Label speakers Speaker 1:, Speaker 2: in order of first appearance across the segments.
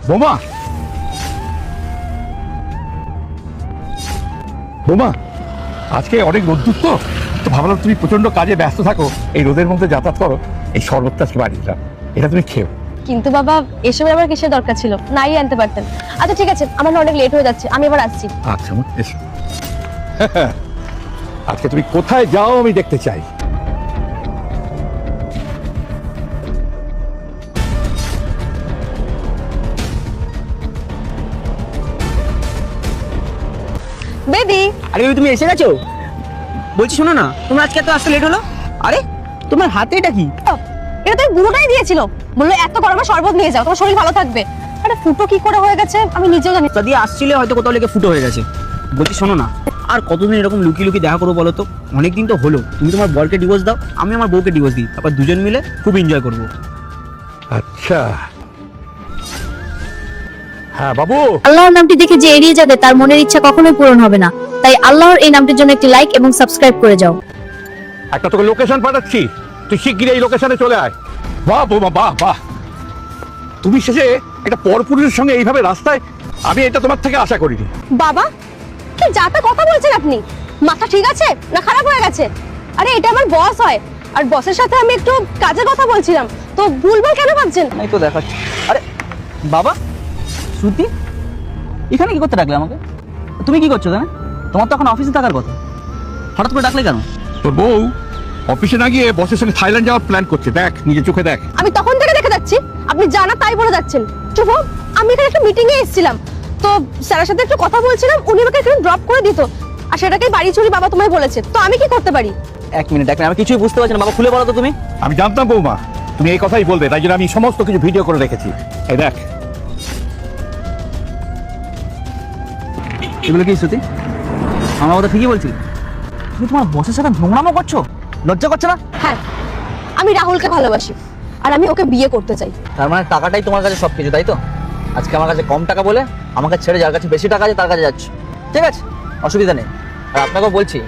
Speaker 1: বোমা, বোমা, আজকে অনেক রোদ্দুর তো ভাবলাম তুমি প্রচন্ড কাজে ব্যস্ত থাকো, এই রোদের মধ্যে যাতায়াত করো, এই শরবতটা আজকে বাড়ি দিলাম, এটা তুমি খেও।
Speaker 2: কিন্তু বাবা এসবের আমার কিসের দরকার ছিল, নাই আনতে পারতেন। আচ্ছা ঠিক আছে, আমার না অনেক লেট হয়ে যাচ্ছে, আমি এবার আসছি।
Speaker 1: আচ্ছা মা, এসো। আজকে তুমি কোথায় যাও আমি দেখতে চাই।
Speaker 2: বেবি,
Speaker 3: আরে বেবি তুমি এসে গেছো? বলছি শোনো না, তোমার আজকে এত আসতে লেট হলো? আরে তোমার হাতে এটা কি?
Speaker 2: এটা তো বুড়োটাই দিয়েছিল, বললো এত গরমে শরবত নিয়ে যাও, তোমার শরীর ভালো থাকবে। আরে ফুটো কি করে হয়ে গেছে আমি নিজেও জানি।
Speaker 3: যদি আসছিলে হয়তো কোথাও লেগে ফুটো হয়ে গেছে। বলছি শোনো না, আর কতদিন এরকম লুকিয়ে লুকিয়ে দেখা করবো বলো তো? অনেকদিন তো হলো, তুমি তোমার বরকে ডিভোর্স দাও, আমি আমার বউকে ডিভোর্স দিই, তারপর দুজন মিলে খুব এনজয় করবো।
Speaker 1: আচ্ছা হ্যাঁ বাবু।
Speaker 4: আল্লাহর নামটি দেখে যে এড়িয়ে যাবে তার মনের ইচ্ছা কখনোই পূরণ হবে না। তাই আল্লাহর এই নামটির জন্য একটি লাইক এবং সাবস্ক্রাইব করে যাও।
Speaker 1: একটা তোকে লোকেশন পাঠাচ্ছি, তুই শিগগিরই এই লোকেশনে চলে আয়। বাহ বোমা, বাহ বাহ, তুমি শেষে একটা পরপুরুষের সঙ্গে এইভাবে রাস্তায়, আমি এটা তোমার থেকে আশা করিনি।
Speaker 2: বাবা কি যাতা কথা বলছেন আপনি? মাথা ঠিক আছে না খারাপ হয়ে গেছে? আরে এটা আমার বস হয়, আর বসের সাথে আমি একটু কাজের কথা বলছিলাম, তো ভুলভাল কেন ভাবছেন?
Speaker 3: এই তো দেখাচ্ছি। আরে বাবা, শ্রুতি এখানে কি করতে ডাকলে আমাকে? তুমি কি করছো এখানে? তোমার তো এখন অফিসে থাকার কথা, হঠাৎ করে ডাকলে কেন?
Speaker 1: তোর বউ অফিসে না গিয়ে বসের সঙ্গে থাইল্যান্ড যাওয়ার প্ল্যান করছে, দেখ নিজের চোখে দেখ।
Speaker 2: আমি তখন থেকে দেখে যাচ্ছি, আপনি জানা তাই বলে যাচ্ছেন। চুপ হও, আমি এখানে একটা মিটিং এ এসেছিলাম, তো স্যারের সাথে একটু কথা বলছিলাম, উনি আমাকে এখানে ড্রপ করে দিত, আর সেটাকেই বাড়ি চুরি বাবা তোমায় বলেছে, তো আমি কি করতে পারি?
Speaker 3: এক মিনিট, আমি কিছুই বুঝতে পারছি না, বাবা খুলে বলো তো তুমি।
Speaker 1: আমি জানতাম বৌমা তুমি এই কথাই বলবে, তাই জন্য আমি সমস্ত কিছু ভিডিও করে রেখেছি, এই দেখ।
Speaker 3: এগুলো কি শ্রুতি? আমার কথা ঠিকই বলছি, তুমি তোমার বসের সাথে নোংরামো করছো, লজ্জা করছে না?
Speaker 2: হ্যাঁ, আমি রাহুলকে ভালোবাসি, আর আমি ওকে বিয়ে করতে চাই।
Speaker 3: তার মানে টাকাটাই তোমার কাছে সব কিছু, তাই তো? আজকে আমার কাছে কম টাকা বলে আমাকে ছেড়ে যার কাছে বেশি টাকা আছে তার কাছে যাচ্ছ, ঠিক আছে, অসুবিধা নেই। আর আপনাকেও বলছি,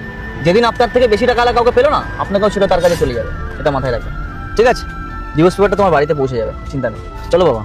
Speaker 3: যেদিন আপনার থেকে বেশি টাকা আলা কাউকে পেলো না, আপনাকেও ছেড়ে তার কাছে চলে যাবে, এটা মাথায় রাখবেন, ঠিক আছে? ডিভোর্স পেপারটা তোমার বাড়িতে পৌঁছে যাবে, চিন্তা নেই। চলো বাবা।